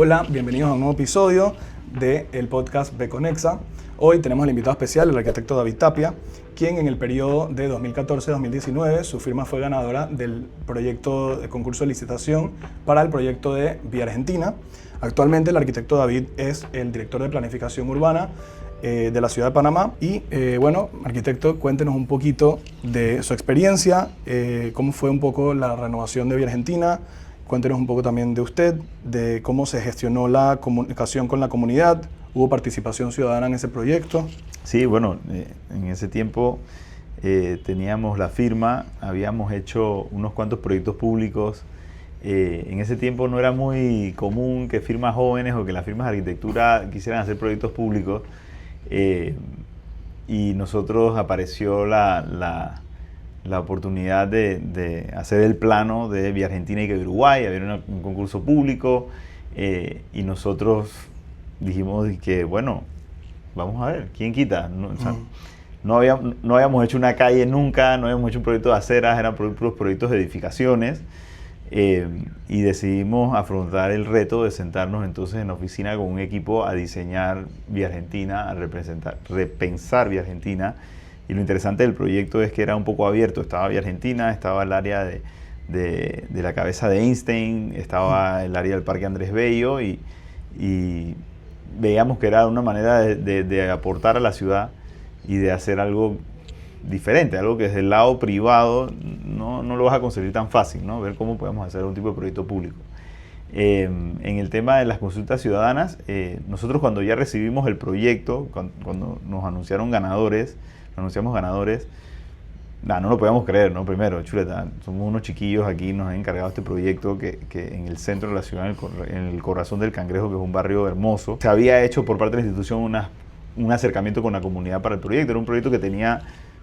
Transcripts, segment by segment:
Hola, bienvenidos a un nuevo episodio del podcast Beconexa. Hoy tenemos el invitado especial, el arquitecto David Tapia, quien en el periodo de 2014-2019 su firma fue ganadora del proyecto de concurso de licitación para el proyecto de Vía Argentina. Actualmente el arquitecto David es el director de planificación urbana de la ciudad de Panamá. Y bueno, arquitecto, cuéntenos un poquito de su experiencia, cómo fue un poco la renovación de Vía Argentina. Cuéntenos un poco también de usted, de cómo se gestionó la comunicación con la comunidad. ¿Hubo participación ciudadana en ese proyecto? Sí, bueno, en ese tiempo teníamos la firma, habíamos hecho unos cuantos proyectos públicos. En ese tiempo no era muy común que firmas jóvenes o que las firmas de arquitectura quisieran hacer proyectos públicos. Y nosotros apareció la oportunidad de hacer el plano de Vía Argentina y que Uruguay, había un concurso público, y nosotros dijimos que bueno, vamos a ver, ¿quién quita? No habíamos hecho una calle nunca, no habíamos hecho un proyecto de aceras, eran puros proyectos de edificaciones, y decidimos afrontar el reto de sentarnos entonces en la oficina con un equipo a diseñar Vía Argentina, a repensar Vía Argentina. Y lo interesante del proyecto es que era un poco abierto. Estaba Vía Argentina, estaba el área de la cabeza de Einstein, estaba el área del Parque Andrés Bello, y veíamos que era una manera de aportar a la ciudad y de hacer algo diferente, algo que desde el lado privado no lo vas a conseguir tan fácil, ¿no? Ver cómo podemos hacer un tipo de proyecto público. En el tema de las consultas ciudadanas, nosotros cuando ya recibimos el proyecto, cuando nos anunciamos ganadores, no lo podíamos creer, ¿no? Primero, chuleta, somos unos chiquillos aquí, nos han encargado este proyecto que en el centro de la ciudad, en el corazón del Cangrejo, que es un barrio hermoso, se había hecho por parte de la institución un acercamiento con la comunidad para el proyecto. Era un proyecto que tenía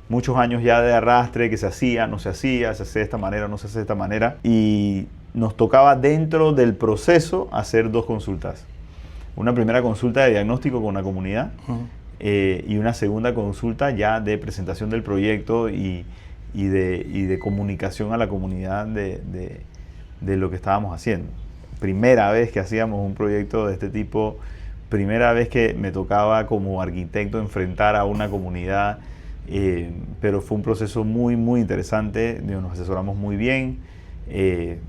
muchos años ya de arrastre, que se hacía, no se hacía, se hace de esta manera, no se hace de esta manera, y nos tocaba dentro del proceso hacer dos consultas. Una primera consulta de diagnóstico con la comunidad, y una segunda consulta ya de presentación del proyecto y de comunicación a la comunidad de lo que estábamos haciendo. Primera vez que hacíamos un proyecto de este tipo, primera vez que me tocaba como arquitecto enfrentar a una comunidad, pero fue un proceso muy interesante. Nos asesoramos muy bien.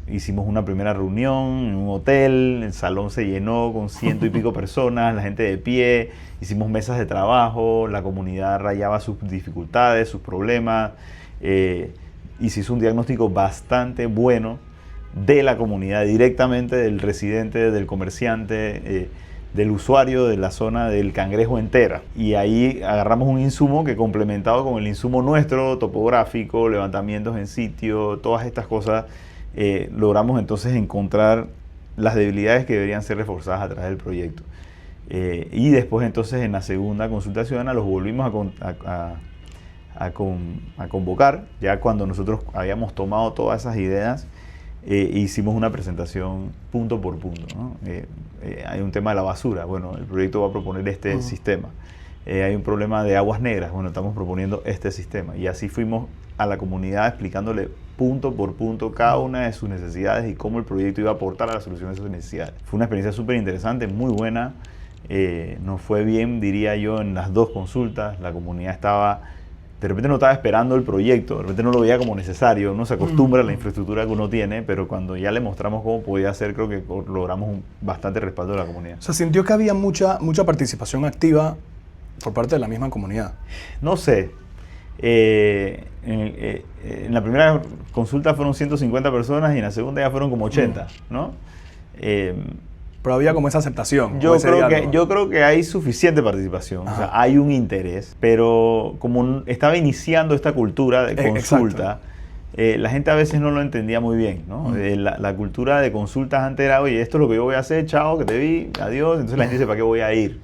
Hicimos una primera reunión en un hotel, el salón se llenó con 100 y pico personas, la gente de pie, hicimos mesas de trabajo, la comunidad rayaba sus dificultades, sus problemas, y se hizo un diagnóstico bastante bueno de la comunidad, directamente del residente, del comerciante, del usuario de la zona del Cangrejo entera. Y ahí agarramos un insumo que, complementado con el insumo nuestro, topográfico, levantamientos en sitio, todas estas cosas, logramos entonces encontrar las debilidades que deberían ser reforzadas a través del proyecto. Y después entonces en la segunda consulta ciudadana los volvimos a convocar, ya cuando nosotros habíamos tomado todas esas ideas. Hicimos una presentación punto por punto, ¿no? Hay un tema de la basura, bueno, el proyecto va a proponer este sistema. Hay un problema de aguas negras, bueno, estamos proponiendo este sistema. Y así fuimos a la comunidad explicándole punto por punto cada una de sus necesidades y cómo el proyecto iba a aportar a la solución de sus necesidades. Fue una experiencia súper interesante, muy buena. Nos fue bien, diría yo, en las dos consultas. La comunidad de repente no estaba esperando el proyecto, de repente no lo veía como necesario, uno se acostumbra a la infraestructura que uno tiene, pero cuando ya le mostramos cómo podía hacer, creo que logramos bastante respaldo de la comunidad. O sea, ¿sintió que había mucha participación activa por parte de la misma comunidad? No sé. En la primera consulta fueron 150 personas y en la segunda ya fueron como 80, ¿no? Pero había como esa aceptación. Yo creo que hay suficiente participación, o sea, hay un interés, pero como estaba iniciando esta cultura de consulta, la gente a veces no lo entendía muy bien, ¿no? La cultura de consultas antes era, oye, esto es lo que yo voy a hacer, chao, que te vi, adiós, entonces la gente dice, ¿para qué voy a ir?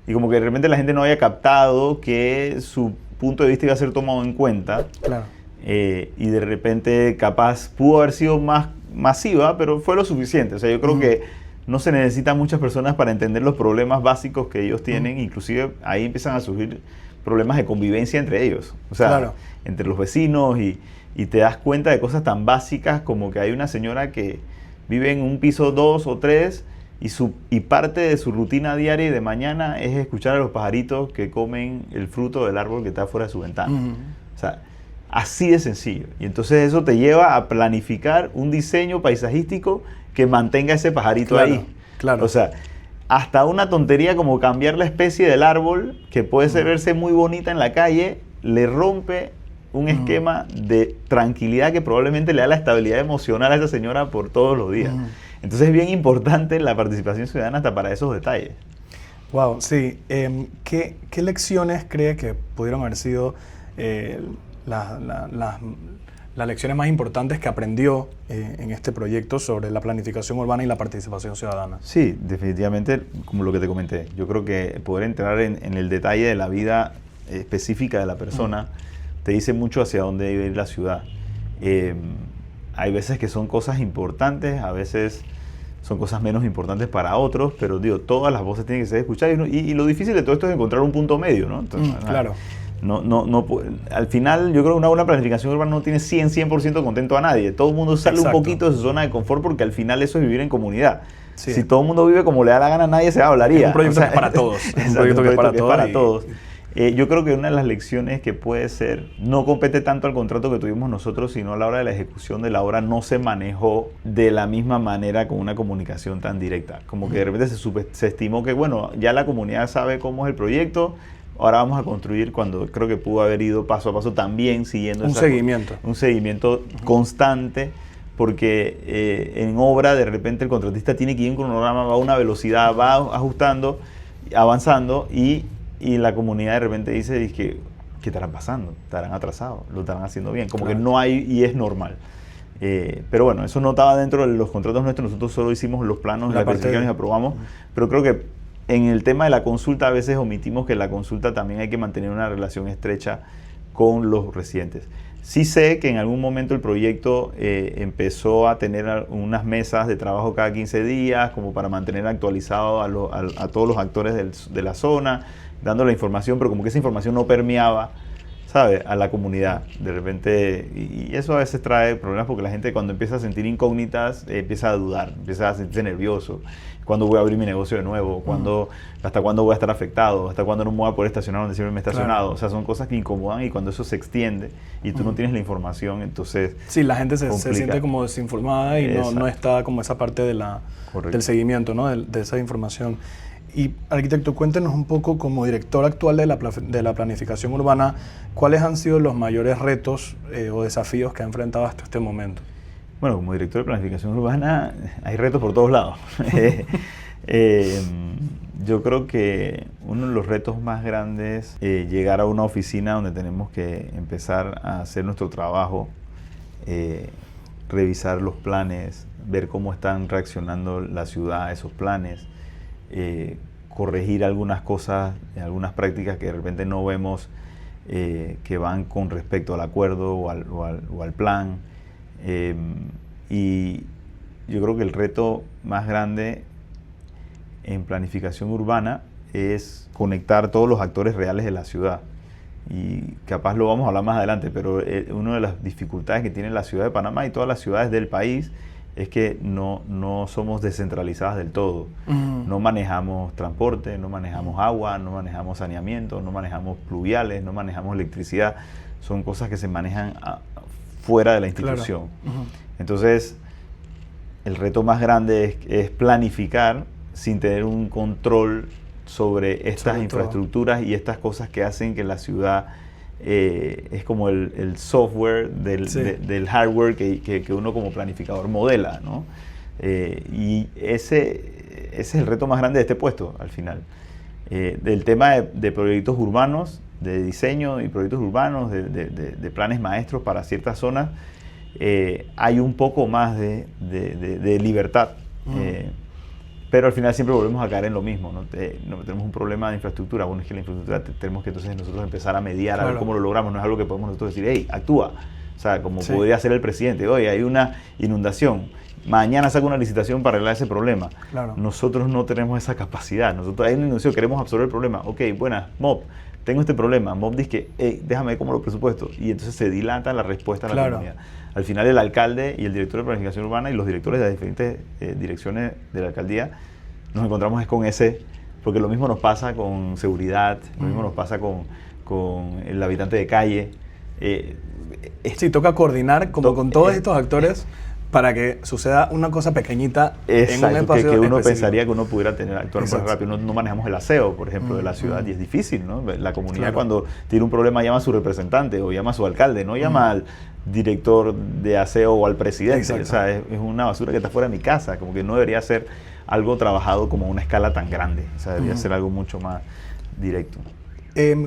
Y como que de repente la gente no había captado que su punto de vista iba a ser tomado en cuenta. Claro. Y de repente capaz pudo haber sido más masiva, pero fue lo suficiente. O sea, yo creo que no se necesitan muchas personas para entender los problemas básicos que ellos tienen. Inclusive ahí empiezan a surgir problemas de convivencia entre ellos. O sea, entre los vecinos, y te das cuenta de cosas tan básicas como que hay una señora que vive en un piso 2 o 3 y parte de su rutina diaria y de mañana es escuchar a los pajaritos que comen el fruto del árbol que está fuera de su ventana. O sea, así de sencillo. Y entonces eso te lleva a planificar un diseño paisajístico que mantenga ese pajarito ahí. Claro. O sea, hasta una tontería como cambiar la especie del árbol, que puede verse muy bonita en la calle, le rompe un esquema de tranquilidad que probablemente le da la estabilidad emocional a esa señora por todos los días. Entonces es bien importante la participación ciudadana hasta para esos detalles. Wow, sí. ¿Qué lecciones cree que pudieron haber sido las lecciones más importantes que aprendió en este proyecto sobre la planificación urbana y la participación ciudadana? Sí, definitivamente, como lo que te comenté. Yo creo que poder entrar en el detalle de la vida específica de la persona te dice mucho hacia dónde debe ir la ciudad. Hay veces que son cosas importantes, a veces son cosas menos importantes para otros, pero digo, todas las voces tienen que ser escuchadas y lo difícil de todo esto es encontrar un punto medio, ¿no? Entonces, claro. Al final yo creo que una buena planificación urbana no tiene 100% contento a nadie. Todo el mundo sale un poquito de su zona de confort porque al final eso es vivir en comunidad. Sí. Si todo el mundo vive como le da la gana, nadie se hablaría. Es un proyecto que es para todos. Es un proyecto que es para todos. Yo creo que una de las lecciones que puede ser, no compete tanto al contrato que tuvimos nosotros, sino a la hora de la ejecución de la obra no se manejó de la misma manera con una comunicación tan directa. Como que de repente se estimó que, bueno, ya la comunidad sabe cómo es el proyecto, ahora vamos a construir, cuando creo que pudo haber ido paso a paso también siguiendo un seguimiento constante, porque en obra de repente el contratista tiene que ir en un cronograma, va a una velocidad, va ajustando, avanzando y la comunidad de repente dice que ¿qué estarán pasando? ¿Estarán atrasados? ¿Lo estarán haciendo bien? Como que no hay, y es normal. Pero bueno, eso no estaba dentro de los contratos nuestros, nosotros solo hicimos los planos, las especificaciones y aprobamos, pero creo que en el tema de la consulta a veces omitimos que la consulta también hay que mantener una relación estrecha con los residentes. Sí sé que en algún momento el proyecto empezó a tener unas mesas de trabajo cada 15 días como para mantener actualizado a todos los actores de la zona, dando la información, pero como que esa información no permeaba, ¿sabe?, a la comunidad. De repente, y eso a veces trae problemas porque la gente cuando empieza a sentir incógnitas empieza a dudar, empieza a sentirse nervioso. ¿Cuándo voy a abrir mi negocio de nuevo? ¿Hasta cuándo voy a estar afectado? ¿Hasta cuándo no me voy a poder estacionar donde siempre me he estacionado? O sea, son cosas que incomodan y cuando eso se extiende y tú no tienes la información, entonces... Sí, la gente se siente como desinformada y no está como esa parte de del seguimiento, ¿no? de esa información. Y, arquitecto, cuéntenos un poco, como director actual de la planificación urbana, ¿cuáles han sido los mayores retos o desafíos que ha enfrentado hasta este momento? Bueno, como director de planificación urbana hay retos por todos lados. Yo creo que uno de los retos más grandes es llegar a una oficina donde tenemos que empezar a hacer nuestro trabajo, revisar los planes, ver cómo están reaccionando la ciudad a esos planes, corregir algunas cosas, algunas prácticas que de repente no vemos que van con respecto al acuerdo o al plan. Y yo creo que el reto más grande en planificación urbana es conectar todos los actores reales de la ciudad. Y capaz lo vamos a hablar más adelante, pero una de las dificultades que tiene la ciudad de Panamá y todas las ciudades del país es que no somos descentralizadas del todo. No manejamos transporte, no manejamos agua, no manejamos saneamiento, no manejamos pluviales, no manejamos electricidad. Son cosas que se manejan fuera de la institución. Entonces, el reto más grande es planificar sin tener un control sobre estas infraestructuras y estas cosas que hacen que la ciudad es como el software del hardware que uno como planificador modela, ¿no? Y ese es el reto más grande de este puesto al final. Del tema de proyectos urbanos, de diseño y proyectos urbanos, de planes maestros para ciertas zonas, hay un poco más de libertad. Pero al final siempre volvemos a caer en lo mismo, ¿no? Tenemos un problema de infraestructura. Bueno, es que la infraestructura tenemos que entonces nosotros empezar a mediar, a ver cómo lo logramos. No es algo que podemos nosotros decir, hey, actúa. O sea, como podría hacer el presidente. Oye, hay una inundación. Mañana saca una licitación para arreglar ese problema. Nosotros no tenemos esa capacidad. Nosotros hay una inundación, queremos absorber el problema. Ok, buenas, MOB, tengo este problema. MOB dice que, hey, déjame ver cómo lo presupuesto. Y entonces se dilata la respuesta a la comunidad. Al final el alcalde y el director de planificación urbana y los directores de las diferentes direcciones de la alcaldía nos encontramos es con ese, porque lo mismo nos pasa con seguridad, lo mismo nos pasa con el habitante de calle. Sí, toca coordinar como con todos estos actores para que suceda una cosa pequeñita en un espacio que uno específico. Pensaría que uno pudiera actuar más Exacto. rápido. No manejamos el aseo, por ejemplo, de la ciudad y es difícil, ¿no? La comunidad Claro. cuando tiene un problema llama a su representante o llama a su alcalde, no llama al director de aseo o al presidente. Exacto. O sea, es una basura que está fuera de mi casa, como que no debería ser algo trabajado como a una escala tan grande, o sea, debería ser algo mucho más directo.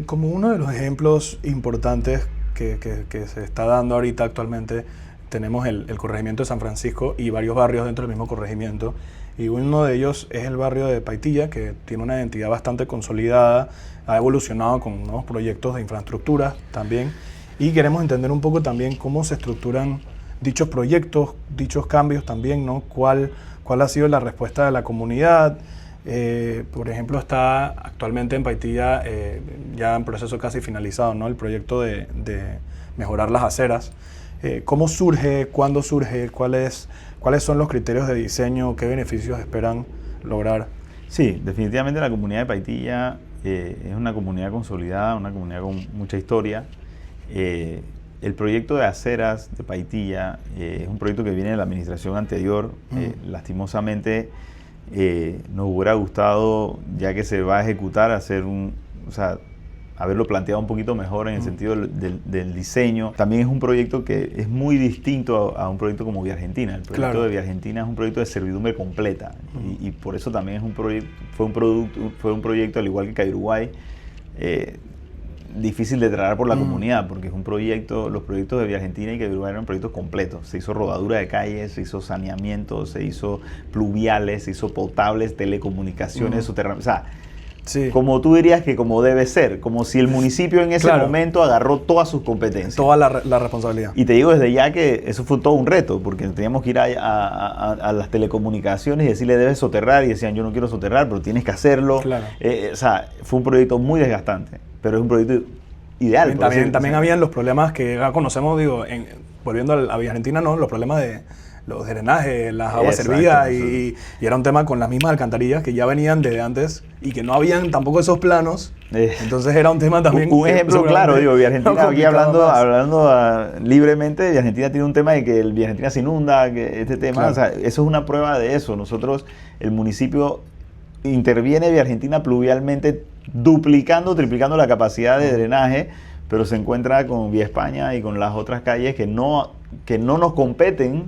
Como uno de los ejemplos importantes que se está dando ahorita actualmente, tenemos el corregimiento de San Francisco y varios barrios dentro del mismo corregimiento. Y uno de ellos es el barrio de Paitilla, que tiene una identidad bastante consolidada, ha evolucionado con nuevos proyectos de infraestructura también. Y queremos entender un poco también cómo se estructuran dichos proyectos, dichos cambios también, ¿no? ¿Cuál ha sido la respuesta de la comunidad? Por ejemplo, está actualmente en Paitilla ya en proceso casi finalizado, ¿no? El proyecto de mejorar las aceras. ¿Cómo surge? ¿Cuándo surge? ¿Cuáles son los criterios de diseño? ¿Qué beneficios esperan lograr? Sí, definitivamente la comunidad de Paitilla es una comunidad consolidada, una comunidad con mucha historia. El proyecto de aceras de Paitilla es un proyecto que viene de la administración anterior. Lastimosamente nos hubiera gustado, ya que se va a ejecutar, haberlo planteado un poquito mejor en el sentido del diseño. También es un proyecto que es muy distinto a un proyecto como Vía Argentina. El proyecto de Vía Argentina es un proyecto de servidumbre completa y por eso también es fue un proyecto, al igual que Cairuguay, difícil de tratar por la comunidad, porque es un proyecto, los proyectos de Vía Argentina y Cairuguay eran proyectos completos. Se hizo rodadura de calles, se hizo saneamiento, se hizo pluviales, se hizo potables, telecomunicaciones, subterráneas. O sea, sí, como tú dirías que como debe ser, como si el municipio en ese momento agarró todas sus competencias. Toda la responsabilidad. Y te digo desde ya que eso fue todo un reto, porque teníamos que ir a las telecomunicaciones y decirle debes soterrar, y decían yo no quiero soterrar, pero tienes que hacerlo. Claro. O sea, fue un proyecto muy desgastante, pero es un proyecto ideal. También habían los problemas que ya conocemos, digo, volviendo a Vía Argentina, ¿no? Los problemas de los drenajes, las aguas servidas y era un tema con las mismas alcantarillas que ya venían desde antes y que no habían tampoco esos planos. Entonces era un tema también... Un ejemplo claro, digo, Vía Argentina, aquí hablando libremente, Vía Argentina tiene un tema de que el Vía Argentina se inunda, que este tema, claro. O sea, eso es una prueba de eso. Nosotros, el municipio interviene Vía Argentina pluvialmente, duplicando, triplicando la capacidad de drenaje, pero se encuentra con Vía España y con las otras calles que no nos competen,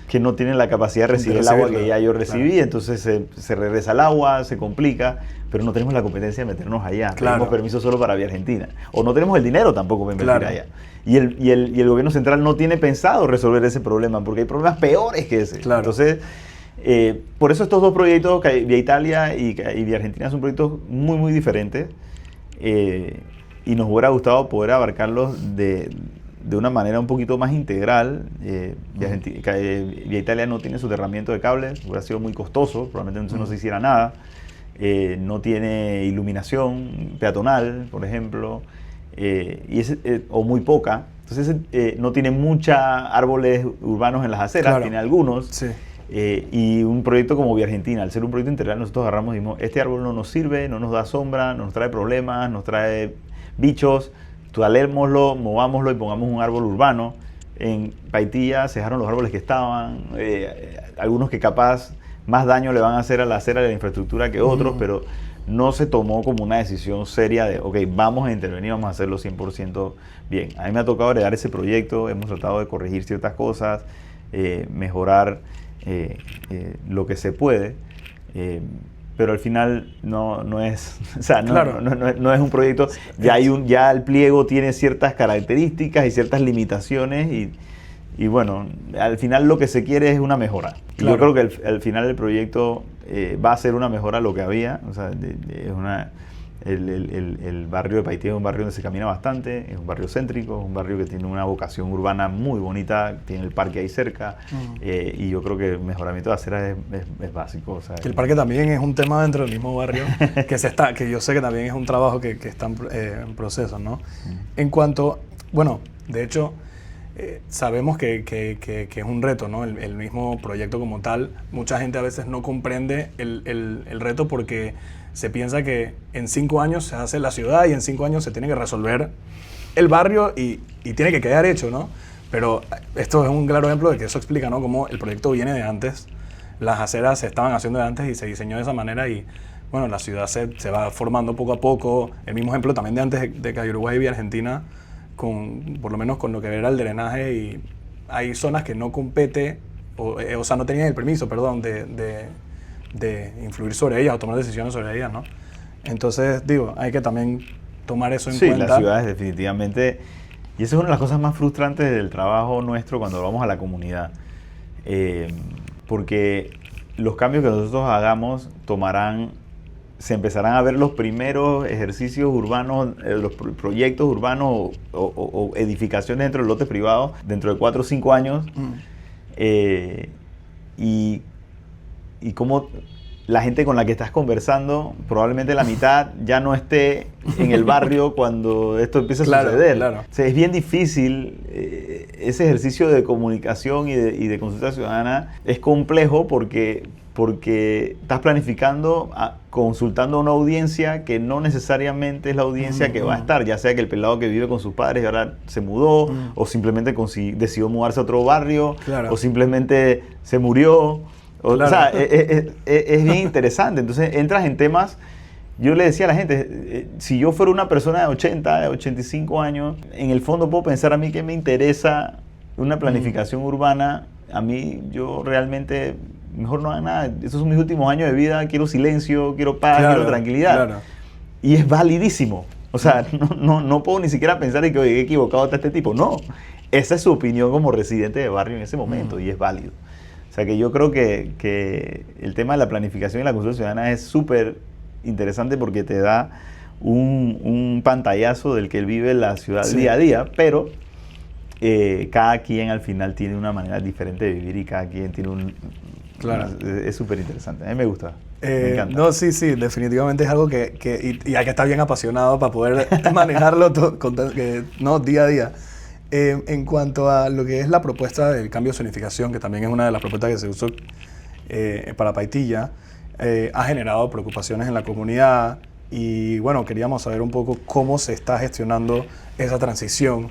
que no tienen la capacidad de recibir el agua que ya yo recibí, claro. Entonces se regresa el agua, se complica, pero no tenemos la competencia de meternos allá. Claro. Tenemos permiso solo para Vía Argentina. O no tenemos el dinero tampoco para invertir allá. Y el gobierno central no tiene pensado resolver ese problema, porque hay problemas peores que ese. Claro. Entonces, por eso estos dos proyectos, Vía Italia y Vía Argentina, son proyectos muy, muy diferentes. Y nos hubiera gustado poder abarcarlos de una manera un poquito más integral. Vía Italia no tiene soterramiento de cables, hubiera sido muy costoso, probablemente entonces no se hiciera nada. No tiene iluminación peatonal, por ejemplo, o muy poca. Entonces no tiene muchos árboles urbanos en las aceras, claro. Tiene algunos. Sí. Y un proyecto como Vía Argentina, al ser un proyecto integral, nosotros agarramos y dijimos, este árbol no nos sirve, no nos da sombra, nos trae problemas, nos trae bichos, talémoslo, movámoslo y pongamos un árbol urbano. En Paitilla se dejaron los árboles que estaban, algunos que capaz más daño le van a hacer a la acera de la infraestructura que otros, pero no se tomó como una decisión seria de, ok, vamos a intervenir, vamos a hacerlo 100% bien. A mí me ha tocado heredar ese proyecto, hemos tratado de corregir ciertas cosas, mejorar lo que se puede, pero al final no es, o sea, claro. no es un proyecto, ya el pliego tiene ciertas características y ciertas limitaciones y bueno, al final lo que se quiere es una mejora. Claro. Y yo creo que al final el proyecto va a ser una mejora a lo que había, o sea, el barrio de Paitilla es un barrio donde se camina bastante, es un barrio céntrico, es un barrio que tiene una vocación urbana muy bonita, tiene el parque ahí cerca, y yo creo que el mejoramiento de aceras es básico. O sea, el parque también es un tema dentro del mismo barrio que yo sé que también es un trabajo que está en proceso, ¿no? En cuanto, bueno, de hecho, sabemos que es un reto, ¿no? El mismo proyecto como tal. Mucha gente a veces no comprende el reto porque se piensa que en 5 años se hace la ciudad y en 5 años se tiene que resolver el barrio y tiene que quedar hecho, ¿no? Pero esto es un claro ejemplo de que eso explica, ¿no? Cómo el proyecto viene de antes, las aceras se estaban haciendo de antes y se diseñó de esa manera y, bueno, la ciudad se va formando poco a poco. El mismo ejemplo también de antes de que Uruguay y Argentina, por lo menos con lo que era el drenaje, y hay zonas que no compete, o sea, no tenían el permiso, perdón, de influir sobre ellas o tomar decisiones sobre ellas, ¿no? Entonces, digo, hay que también tomar eso en cuenta. Sí, las ciudades definitivamente, y eso es una de las cosas más frustrantes del trabajo nuestro cuando vamos a la comunidad, porque los cambios que nosotros hagamos se empezarán a ver los primeros ejercicios urbanos, los proyectos urbanos o edificaciones dentro de lotes privados dentro de 4 o 5 años, y cómo la gente con la que estás conversando, probablemente la mitad ya no esté en el barrio cuando esto empieza a suceder. Claro. O sea, es bien difícil, ese ejercicio de comunicación y de consulta ciudadana es complejo porque estás planificando, consultando a una audiencia que no necesariamente es la audiencia que va a estar, ya sea que el pelado que vive con sus padres y ahora se mudó, o simplemente decidió mudarse a otro barrio, claro, o simplemente se murió. Claro. O sea, es bien interesante. Entonces entras en temas. Yo le decía a la gente, si yo fuera una persona de 80, de 85 años, en el fondo puedo pensar a mí que me interesa una planificación urbana. A mí, yo realmente, mejor no haga nada. Esos son mis últimos años de vida. Quiero silencio, quiero paz, quiero tranquilidad. Claro. Y es validísimo. O sea, no puedo ni siquiera pensar en que oye, he equivocado a este tipo. No, esa es su opinión como residente de barrio en ese momento y es válido. O sea que yo creo que el tema de la planificación y la consulta ciudadana es súper interesante porque te da un pantallazo del que vive la ciudad día a día, pero cada quien al final tiene una manera diferente de vivir y cada quien tiene es súper interesante. A mí me gusta. Me encanta. No, sí, definitivamente es algo y hay que estar bien apasionado para poder manejarlo día a día. En cuanto a lo que es la propuesta del cambio de zonificación, que también es una de las propuestas que se usó para Paitilla, ha generado preocupaciones en la comunidad y bueno, queríamos saber un poco cómo se está gestionando esa transición,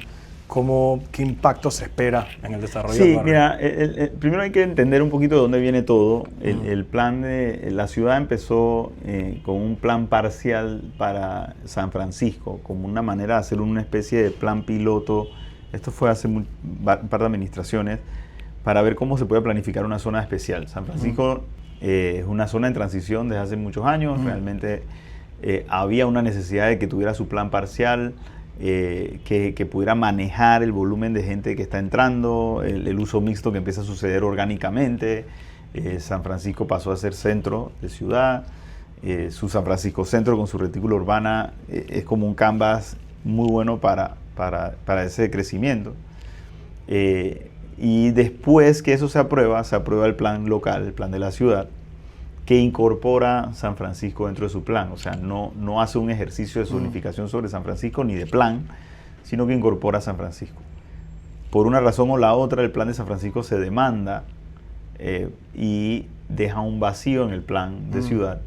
qué impacto se espera en el desarrollo del barrio. Mira, primero hay que entender un poquito de dónde viene todo. El plan de la ciudad empezó con un plan parcial para San Francisco, como una manera de hacer una especie de plan piloto. Esto fue hace un par de administraciones para ver cómo se puede planificar una zona especial. San Francisco es una zona en transición desde hace muchos años. Realmente había una necesidad de que tuviera su plan parcial, que pudiera manejar el volumen de gente que está entrando, el uso mixto que empieza a suceder orgánicamente. San Francisco pasó a ser centro de ciudad. Su San Francisco Centro con su retícula urbana es como un canvas muy bueno para ese crecimiento. Y después que eso se aprueba el plan local, el plan de la ciudad, que incorpora San Francisco dentro de su plan. O sea, no hace un ejercicio de zonificación sobre San Francisco ni de plan, sino que incorpora San Francisco. Por una razón o la otra, el plan de San Francisco se demanda y deja un vacío en el plan de ciudad.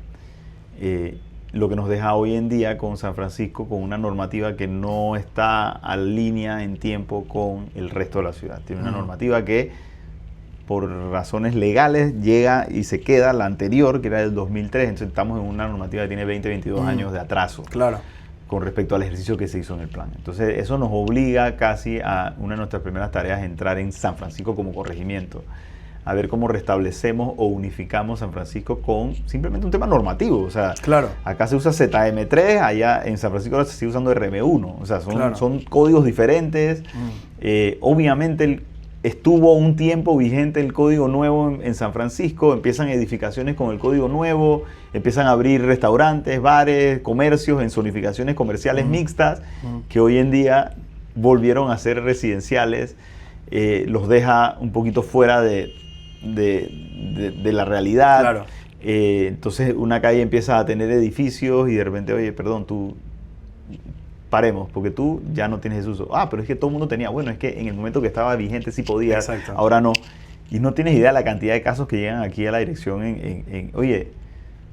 Lo que nos deja hoy en día con San Francisco con una normativa que no está a línea en tiempo con el resto de la ciudad. Tiene una normativa que por razones legales llega y se queda la anterior, que era del 2003, entonces estamos en una normativa que tiene 20, 22 años de atraso con respecto al ejercicio que se hizo en el plan. Entonces eso nos obliga casi a una de nuestras primeras tareas, entrar en San Francisco como corregimiento, a ver cómo restablecemos o unificamos San Francisco con simplemente un tema normativo. O sea, acá se usa ZM3, allá en San Francisco ahora se sigue usando RM1. O sea, son códigos diferentes. Obviamente estuvo un tiempo vigente el código nuevo en San Francisco, empiezan edificaciones con el código nuevo, empiezan a abrir restaurantes, bares, comercios en zonificaciones comerciales mixtas, que hoy en día volvieron a ser residenciales. Los deja un poquito fuera de la realidad. Entonces una calle empieza a tener edificios y de repente, oye, perdón, paremos, porque tú ya no tienes ese uso. Pero es que todo el mundo tenía. Bueno, es que en el momento que estaba vigente sí podía, Exacto. ahora no. Y no tienes idea de la cantidad de casos que llegan aquí a la dirección oye,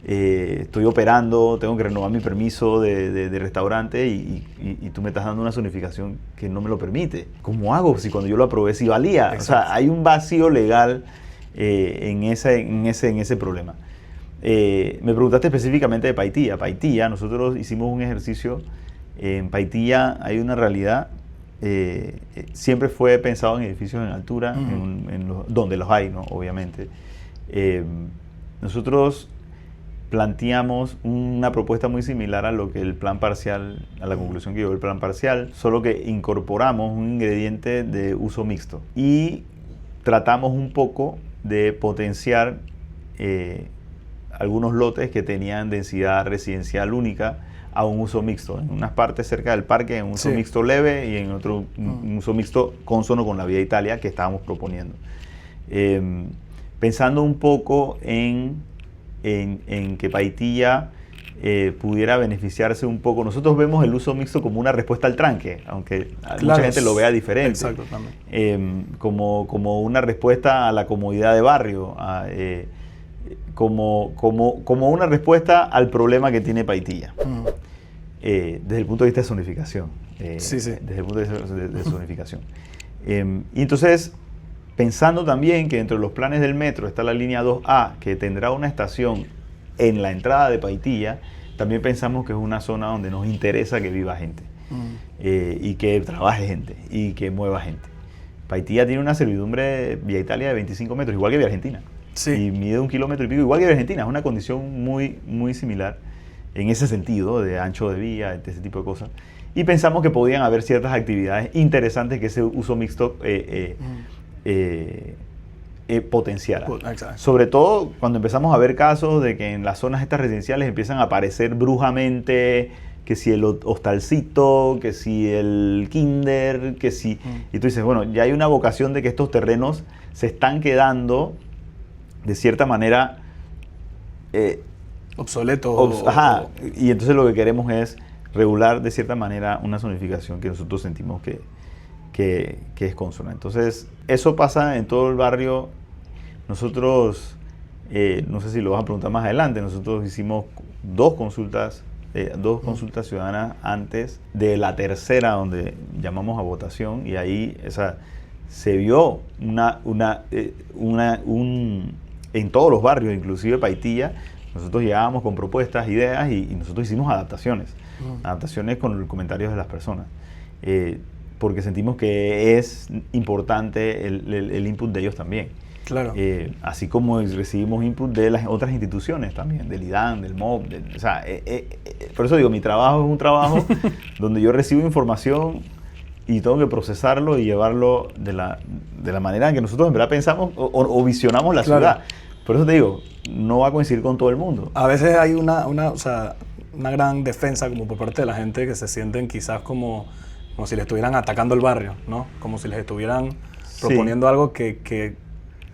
estoy operando, tengo que renovar mi permiso de restaurante y tú me estás dando una zonificación que no me lo permite. ¿Cómo hago si cuando yo lo aprobé sí valía? Exacto. O sea, hay un vacío legal en ese problema. Me preguntaste específicamente de Paitilla. Paitilla, nosotros hicimos un ejercicio. En Paitilla hay una realidad. Siempre fue pensado en edificios en altura, donde los hay, ¿no? Obviamente. Nosotros planteamos una propuesta muy similar a lo que el plan parcial, a la conclusión que llegó el plan parcial, solo que incorporamos un ingrediente de uso mixto y tratamos un poco de potenciar algunos lotes que tenían densidad residencial única a un uso mixto. En unas partes cerca del parque, en un uso mixto leve y en otro un uso mixto cónsono con la Vía Italia que estábamos proponiendo. Pensando un poco en que Paitilla pudiera beneficiarse un poco. Nosotros vemos el uso mixto como una respuesta al tranque, aunque mucha gente lo vea diferente. Exacto, también. Como una respuesta a la comodidad de barrio, como una respuesta al problema que tiene Paitilla. Desde el punto de vista de zonificación. Desde el punto de vista de zonificación. Y entonces, pensando también que dentro de los planes del metro está la línea 2A, que tendrá una estación en la entrada de Paitilla, también pensamos que es una zona donde nos interesa que viva gente, y que trabaje gente, y que mueva gente. Paitilla tiene una servidumbre Vía Italia de 25 metros, igual que Vía Argentina. Sí. Y mide 1,5 kilómetros, igual que Vía Argentina. Es una condición muy, muy similar en ese sentido, de ancho de vía, de ese tipo de cosas. Y pensamos que podían haber ciertas actividades interesantes que ese uso mixto potenciara. Sobre todo cuando empezamos a ver casos de que en las zonas estas residenciales empiezan a aparecer brujamente, que si el hostalcito, que si el kinder, que si... Y tú dices, bueno, ya hay una vocación de que estos terrenos se están quedando de cierta manera obsoletos. Y entonces lo que queremos es regular de cierta manera una zonificación que nosotros sentimos que es consona. Entonces, eso pasa en todo el barrio. Nosotros, no sé si lo vas a preguntar más adelante, nosotros hicimos dos consultas ciudadanas antes de la tercera, donde llamamos a votación, y ahí se vio en todos los barrios, inclusive Paitilla, nosotros llegábamos con propuestas, ideas, y nosotros hicimos adaptaciones con comentarios de las personas. Porque sentimos que es importante el input de ellos también. Claro. Así como recibimos input de las otras instituciones también, del IDAN, del MOB. Por eso digo, mi trabajo es un trabajo donde yo recibo información y tengo que procesarlo y llevarlo de la manera en que nosotros en verdad pensamos o visionamos la ciudad. Por eso te digo, no va a coincidir con todo el mundo. A veces hay una gran defensa como por parte de la gente que se sienten quizás como si le estuvieran atacando el barrio, ¿no? Como si les estuvieran proponiendo algo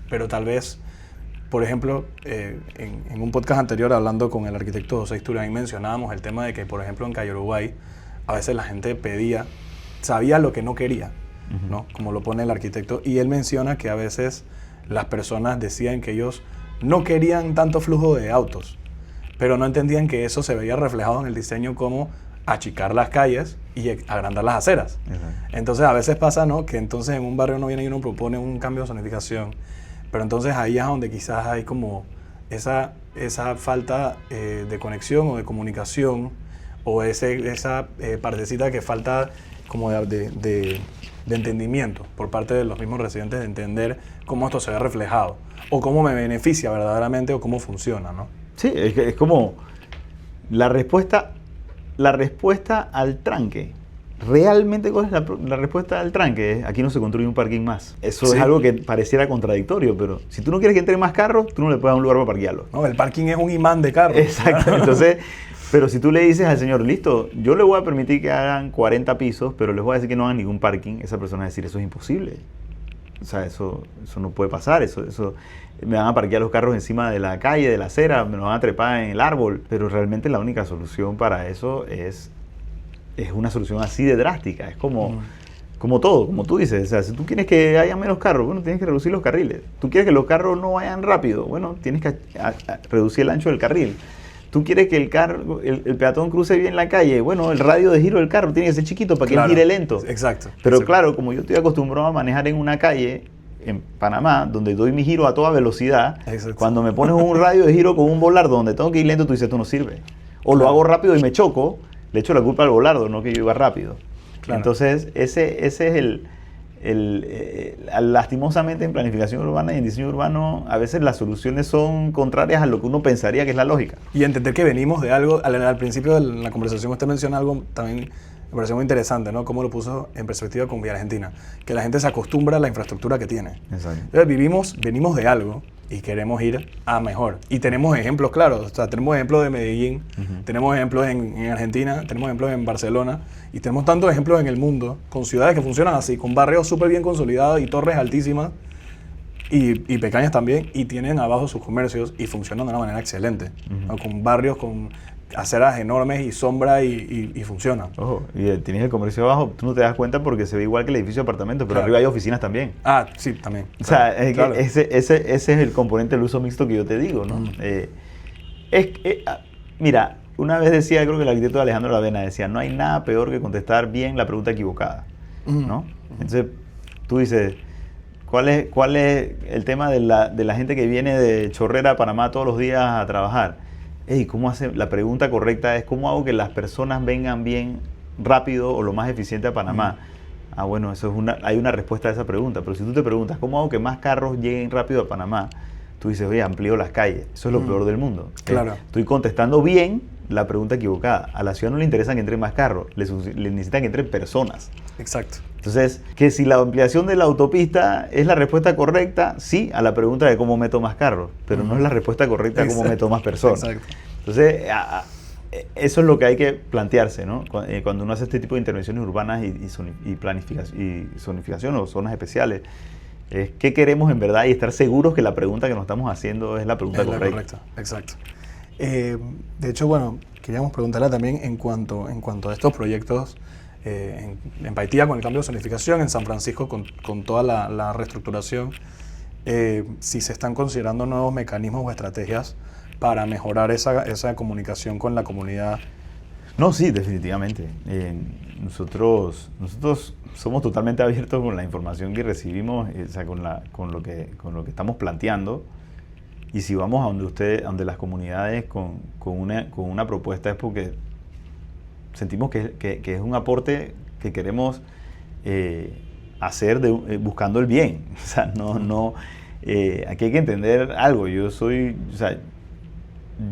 pero tal vez, por ejemplo, en un podcast anterior hablando con el arquitecto José Isturián mencionábamos el tema de que, por ejemplo, en Calle Uruguay a veces la gente sabía lo que no quería, ¿no? Como lo pone el arquitecto, y él menciona que a veces las personas decían que ellos no querían tanto flujo de autos, pero no entendían que eso se veía reflejado en el diseño como achicar las calles y agrandar las aceras. Entonces a veces pasa, ¿no?, que entonces en un barrio uno viene y uno propone un cambio de zonificación, pero entonces ahí es donde quizás hay como esa falta de conexión o de comunicación, o esa partecita que falta como de entendimiento por parte de los mismos residentes, de entender cómo esto se ve reflejado o cómo me beneficia verdaderamente o cómo funciona, ¿no? Sí, es como la respuesta al tranque. ¿Realmente cuál es la respuesta al tranque? Aquí no se construye un parking más. Eso es algo que pareciera contradictorio, pero si tú no quieres que entren más carros, tú no le puedes dar un lugar para parquearlos. No, el parking es un imán de carros. Exacto. Entonces, pero si tú le dices al señor, listo, yo le voy a permitir que hagan 40 pisos, pero les voy a decir que no hagan ningún parking, esa persona va a decir, eso es imposible. O sea, eso no puede pasar, eso me van a parquear los carros encima de la calle, de la acera, me lo van a trepar en el árbol, pero realmente la única solución para eso es es una solución así de drástica. Es como todo, como tú dices. O sea, si tú quieres que haya menos carros, bueno, tienes que reducir los carriles. Tú quieres que los carros no vayan rápido, bueno, tienes que reducir el ancho del carril. Tú quieres que el peatón cruce bien la calle, bueno, el radio de giro del carro tiene que ser chiquito para que él gire lento. Exacto. Pero claro, como yo estoy acostumbrado a manejar en una calle en Panamá, donde doy mi giro a toda velocidad, cuando me pones un radio de giro con un volardo donde tengo que ir lento, tú dices, esto no sirve. O lo hago rápido y me choco, le echo la culpa al volardo, no que yo iba rápido. Claro. Entonces, ese es lastimosamente en planificación urbana y en diseño urbano, a veces las soluciones son contrarias a lo que uno pensaría que es la lógica. Y entender que venimos de algo, al principio de la conversación usted menciona algo también me pareció muy interesante, ¿no? Cómo lo puso en perspectiva con Vía Argentina, que la gente se acostumbra a la infraestructura que tiene. Exacto. Entonces venimos de algo y queremos ir a mejor. Y tenemos ejemplos claros, o sea, tenemos ejemplos de Medellín, tenemos ejemplos en Argentina, tenemos ejemplos en Barcelona y tenemos tantos ejemplos en el mundo con ciudades que funcionan así, con barrios súper bien consolidados y torres altísimas y pequeñas también, y tienen abajo sus comercios y funcionan de una manera excelente, ¿no? Con barrios con aceras enormes y sombra y funcionan. Ojo, y tienes el comercio abajo, tú no te das cuenta porque se ve igual que el edificio de apartamentos, pero claro. Arriba hay oficinas también. Ah, sí, también. O sea, claro. ese es el componente del uso mixto que yo te digo, ¿no? Mira, una vez decía, creo que el arquitecto Alejandro Lavena decía, no hay nada peor que contestar bien la pregunta equivocada, ¿no? Entonces, tú dices, ¿cuál es el tema de la gente que viene de Chorrera a Panamá todos los días a trabajar? ¿Cómo hace? La pregunta correcta es, ¿cómo hago que las personas vengan bien rápido o lo más eficiente a Panamá? Bueno, hay una respuesta a esa pregunta, pero si tú te preguntas, ¿cómo hago que más carros lleguen rápido a Panamá? Tú dices, oye, amplío las calles. Eso es lo peor del mundo. Claro. Estoy contestando bien la pregunta equivocada. A la ciudad no le interesa que entren más carros, le necesitan que entren personas. Exacto. Entonces, que si la ampliación de la autopista es la respuesta correcta, sí, a la pregunta de cómo meto más carros, pero no es la respuesta correcta a cómo meto más personas. Exacto. Entonces, eso es lo que hay que plantearse, ¿no? Cuando uno hace este tipo de intervenciones urbanas y planificación y zonificación o zonas especiales, es qué queremos en verdad y estar seguros que la pregunta que nos estamos haciendo es la pregunta correcta. Exacto. De hecho, bueno, queríamos preguntarle también en cuanto a estos proyectos en Paitilla con el cambio de zonificación, en San Francisco con toda la reestructuración, si se están considerando nuevos mecanismos o estrategias para mejorar esa comunicación con la comunidad. No, sí, definitivamente. Nosotros somos totalmente abiertos con la información que recibimos, o sea, con lo que estamos planteando. Y si vamos a donde las comunidades con una propuesta es porque sentimos que es un aporte que queremos hacer buscando el bien. O sea, aquí hay que entender algo.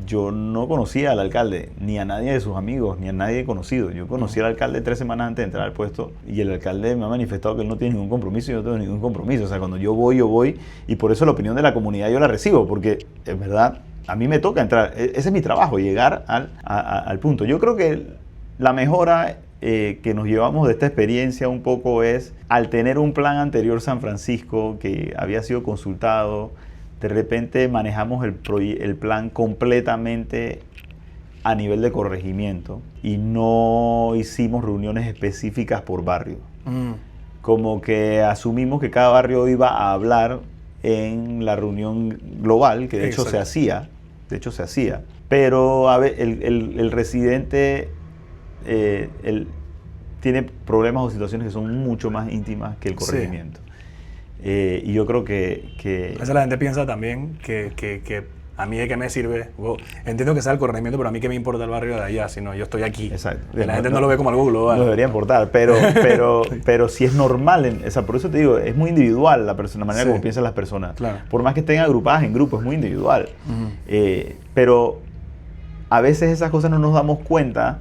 Yo no conocía al alcalde, ni a nadie de sus amigos, ni a nadie conocido. Yo conocí al alcalde 3 semanas antes de entrar al puesto y el alcalde me ha manifestado que él no tiene ningún compromiso y yo no tengo ningún compromiso. O sea, cuando yo voy y por eso la opinión de la comunidad yo la recibo, porque es verdad, a mí me toca entrar. Ese es mi trabajo, llegar al punto. Yo creo que la mejora que nos llevamos de esta experiencia un poco es, al tener un plan anterior San Francisco que había sido consultado, de repente manejamos el plan completamente a nivel de corregimiento y no hicimos reuniones específicas por barrio. Como que asumimos que cada barrio iba a hablar en la reunión global, que de hecho se hacía, pero el residente tiene problemas o situaciones que son mucho más íntimas que el corregimiento. Sí. Y yo creo que... A veces la gente piensa también que a mí de qué me sirve. Entiendo que sea el corregimiento, pero a mí qué me importa el barrio de allá, sino yo estoy aquí. Exacto. La gente no lo ve como algo global. No debería importar, pero si es normal. Por eso te digo, es muy individual la manera como piensan las personas. Claro. Por más que estén agrupadas en grupos, es muy individual. Pero a veces esas cosas no nos damos cuenta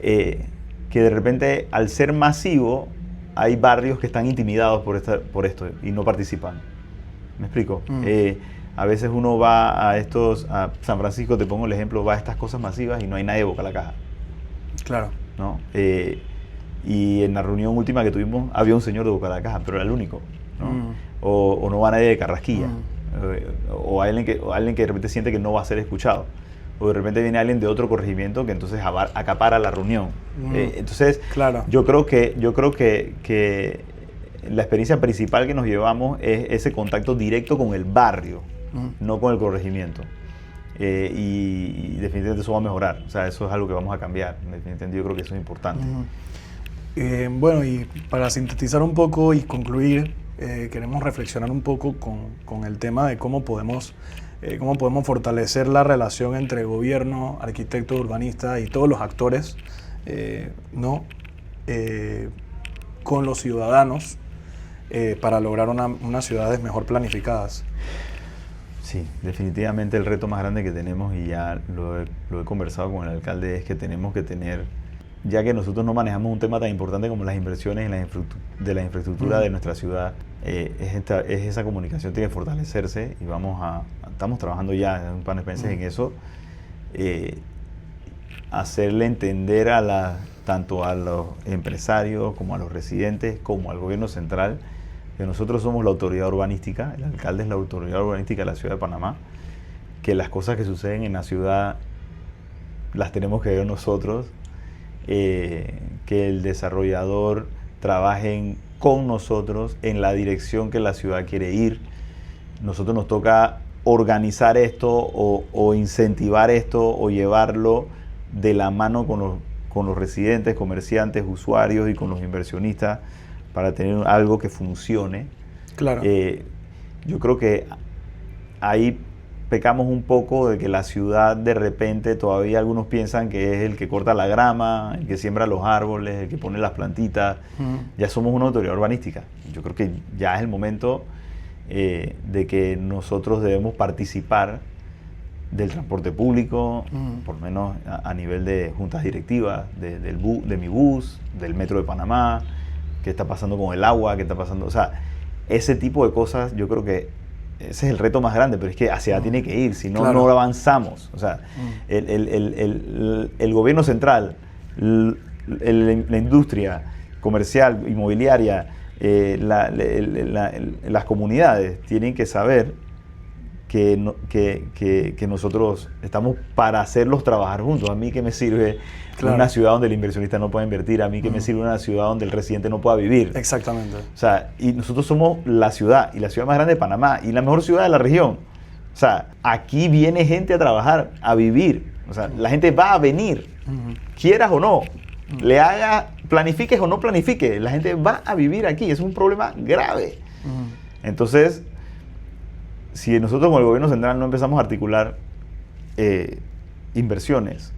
que de repente, al ser masivo, hay barrios que están intimidados por esto y no participan. ¿Me explico? A veces uno va a San Francisco, te pongo el ejemplo, va a estas cosas masivas y no hay nadie de Boca la Caja. Claro. ¿No? Y en la reunión última que tuvimos había un señor de Boca la Caja, pero era el único, ¿no? O no va nadie de Carrasquilla. O alguien que de repente siente que no va a ser escuchado. o de repente viene alguien de otro corregimiento que entonces acapara la reunión. Entonces, claro. yo creo que la experiencia principal que nos llevamos es ese contacto directo con el barrio, no con el corregimiento. Y definitivamente eso va a mejorar, o sea, eso es algo que vamos a cambiar. Definitivamente yo creo que eso es importante. Bueno, y para sintetizar un poco y concluir, queremos reflexionar un poco con el tema de cómo podemos fortalecer la relación entre gobierno, arquitecto, urbanista y todos los actores, ¿no? Con los ciudadanos para lograr unas ciudades mejor planificadas. Sí, definitivamente el reto más grande que tenemos, y ya lo he conversado con el alcalde, es que tenemos que tener, ya que nosotros no manejamos un tema tan importante como las inversiones en de la infraestructura de nuestra ciudad, esa comunicación tiene que fortalecerse y estamos trabajando ya en un par de meses en eso, hacerle entender tanto a los empresarios como a los residentes como al gobierno central que nosotros somos la autoridad urbanística, el alcalde es la autoridad urbanística de la ciudad de Panamá, que las cosas que suceden en la ciudad las tenemos que ver nosotros, que el desarrollador trabaje con nosotros en la dirección que la ciudad quiere ir. Nosotros nos toca organizar esto o incentivar esto o llevarlo de la mano con los residentes, comerciantes, usuarios y con los inversionistas para tener algo que funcione. Claro. Yo creo que ahí pecamos un poco de que la ciudad de repente todavía algunos piensan que es el que corta la grama, el que siembra los árboles, el que pone las plantitas. Ya somos una autoridad urbanística. Yo creo que ya es el momento de que nosotros debemos participar del transporte público, por lo menos a nivel de juntas directivas, de mi bus, del Metro de Panamá, qué está pasando con el agua, qué está pasando, o sea, ese tipo de cosas. Yo creo que ese es el reto más grande, pero es que hacia allá tiene que ir, si no, claro, no avanzamos. O sea, el gobierno central, la industria comercial, inmobiliaria, las comunidades tienen que saber que nosotros estamos para hacerlos trabajar juntos. A mí, ¿qué me sirve una ciudad donde el inversionista no pueda invertir? A mí, ¿qué me sirve una ciudad donde el residente no pueda vivir? Exactamente. O sea, y nosotros somos la ciudad, y la ciudad más grande de Panamá, y la mejor ciudad de la región. O sea, aquí viene gente a trabajar, a vivir. O sea, la gente va a venir, quieras o no. Planifiques o no planifiques, la gente va a vivir aquí. Es un problema grave. Entonces, si nosotros como el gobierno central no empezamos a articular inversiones,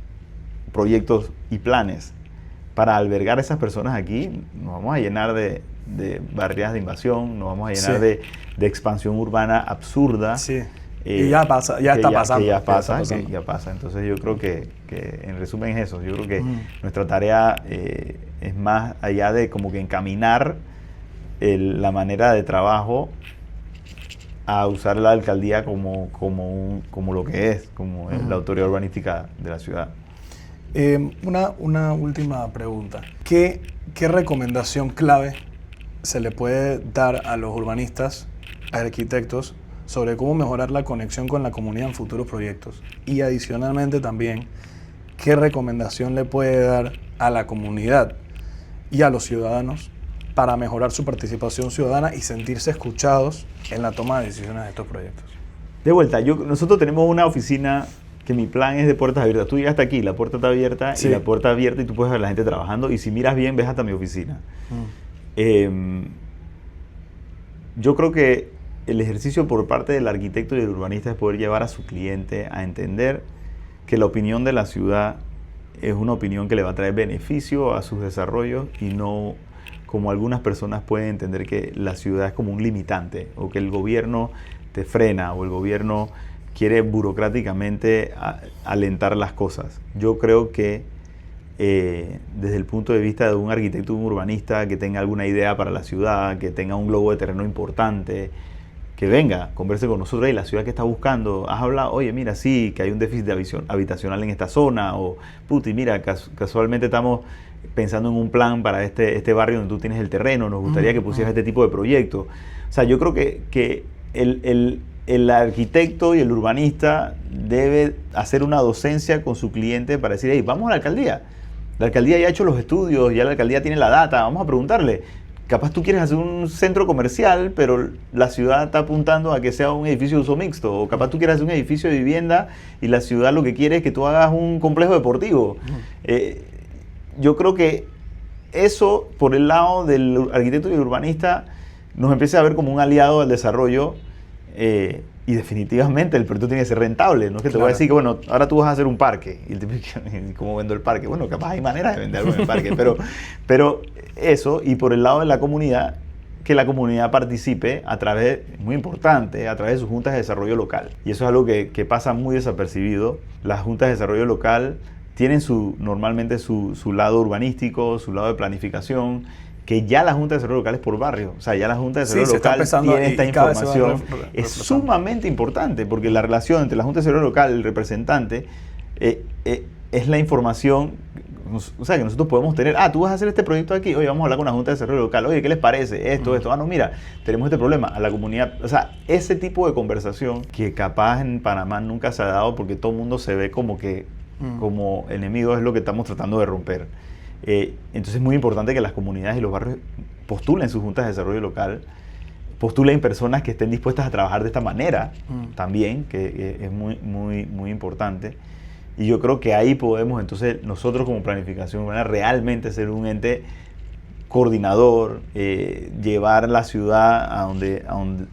proyectos y planes para albergar a esas personas aquí, nos vamos a llenar de barreras de invasión, nos vamos a llenar de expansión urbana absurda. Sí. Y ya pasa, ya está pasando. Ya pasa. Entonces yo creo que en resumen es eso. Yo creo que nuestra tarea es más allá de como que encaminar la manera de trabajo a usar la alcaldía como lo que es, como la autoridad urbanística de la ciudad. Una última pregunta. ¿Qué recomendación clave se le puede dar a los urbanistas, a arquitectos, sobre cómo mejorar la conexión con la comunidad en futuros proyectos? Y adicionalmente también, ¿qué recomendación le puede dar a la comunidad y a los ciudadanos para mejorar su participación ciudadana y sentirse escuchados en la toma de decisiones de estos proyectos? De vuelta, nosotros tenemos una oficina que mi plan es de puertas abiertas. Tú llegas hasta aquí, la puerta está abierta, y la puerta abierta y tú puedes ver a la gente trabajando, y si miras bien ves hasta mi oficina. Yo creo que el ejercicio por parte del arquitecto y del urbanista es poder llevar a su cliente a entender que la opinión de la ciudad es una opinión que le va a traer beneficio a sus desarrollos, y no como algunas personas pueden entender que la ciudad es como un limitante, o que el gobierno te frena, o el gobierno quiere burocráticamente alentar las cosas. Yo creo que desde el punto de vista de un arquitecto, un urbanista que tenga alguna idea para la ciudad, que tenga un globo de terreno importante, que venga, converse con nosotros, y la ciudad que está buscando, has hablado, oye, mira, sí, que hay un déficit habitacional en esta zona, o puti, mira, casualmente estamos pensando en un plan para este barrio donde tú tienes el terreno, nos gustaría que pusieras este tipo de proyectos. O sea, yo creo que el el arquitecto y el urbanista debe hacer una docencia con su cliente para decir, hey, vamos a la alcaldía. La alcaldía ya ha hecho los estudios, ya la alcaldía tiene la data, vamos a preguntarle. Capaz tú quieres hacer un centro comercial, pero la ciudad está apuntando a que sea un edificio de uso mixto. O capaz tú quieres hacer un edificio de vivienda y la ciudad lo que quiere es que tú hagas un complejo deportivo. Yo creo que eso, por el lado del arquitecto y el urbanista, nos empieza a ver como un aliado al desarrollo. Y definitivamente el proyecto tiene que ser rentable. No es que te voy a decir que, bueno, ahora tú vas a hacer un parque. Y el tipo, ¿cómo vendo el parque? Bueno, capaz hay maneras de vender algo en el parque. Pero eso, y por el lado de la comunidad, que la comunidad participe a través, muy importante, a través de sus juntas de desarrollo local. Y eso es algo que pasa muy desapercibido. Las juntas de desarrollo local tienen normalmente su lado urbanístico, su lado de planificación, que ya la Junta de Desarrollo Local es por barrio. O sea, ya la Junta de Desarrollo Local tiene esta información. Es sumamente importante, porque la relación entre la Junta de Desarrollo Local y el representante es la información, o sea, que nosotros podemos tener. Tú vas a hacer este proyecto aquí, oye, vamos a hablar con la Junta de Desarrollo Local, oye, ¿qué les parece? Esto. No, mira, tenemos este problema. A la comunidad, o sea, ese tipo de conversación que capaz en Panamá nunca se ha dado porque todo el mundo se ve como que como enemigo, es lo que estamos tratando de romper. Entonces es muy importante que las comunidades y los barrios postulen sus juntas de desarrollo local, postulen personas que estén dispuestas a trabajar de esta manera también, que es muy, muy, muy importante. Y yo creo que ahí podemos entonces nosotros como planificación urbana realmente ser un ente coordinador, llevar la ciudad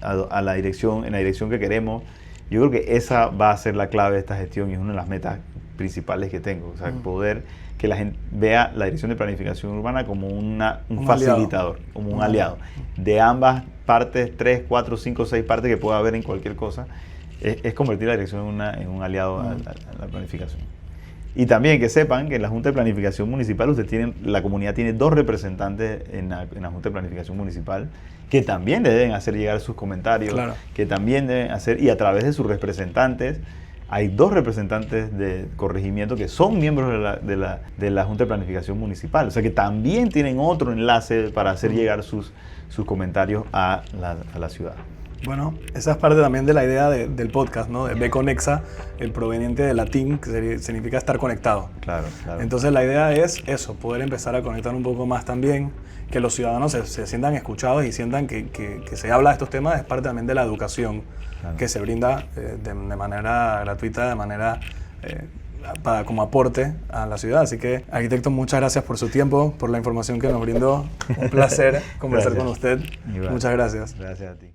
a la dirección, en la dirección que queremos. Yo creo que esa va a ser la clave de esta gestión y es una de las metas principales que tengo, o sea, poder que la gente vea la Dirección de Planificación Urbana como un facilitador, aliado. Como un aliado de ambas partes, 3, 4, 5, 6 partes que pueda haber en cualquier cosa, es convertir la dirección en un aliado a la planificación. Y también que sepan que en la Junta de Planificación Municipal la comunidad tiene 2 representantes en la Junta de Planificación Municipal que también deben hacer llegar sus comentarios, que también deben hacer, y a través de sus representantes, hay 2 representantes de corregimiento que son miembros de la Junta de Planificación Municipal. O sea que también tienen otro enlace para hacer llegar sus comentarios a la ciudad. Bueno, esa es parte también de la idea del podcast, ¿no? De Beconexa, el proveniente del latín, que significa estar conectado. Claro. Entonces la idea es eso, poder empezar a conectar un poco más también, que los ciudadanos se sientan escuchados y sientan que se habla de estos temas, es parte también de la educación que se brinda de manera gratuita, de manera como aporte a la ciudad. Así que, arquitecto, muchas gracias por su tiempo, por la información que nos brindó. Un placer conversar con usted. Igual. Muchas gracias. Gracias a ti.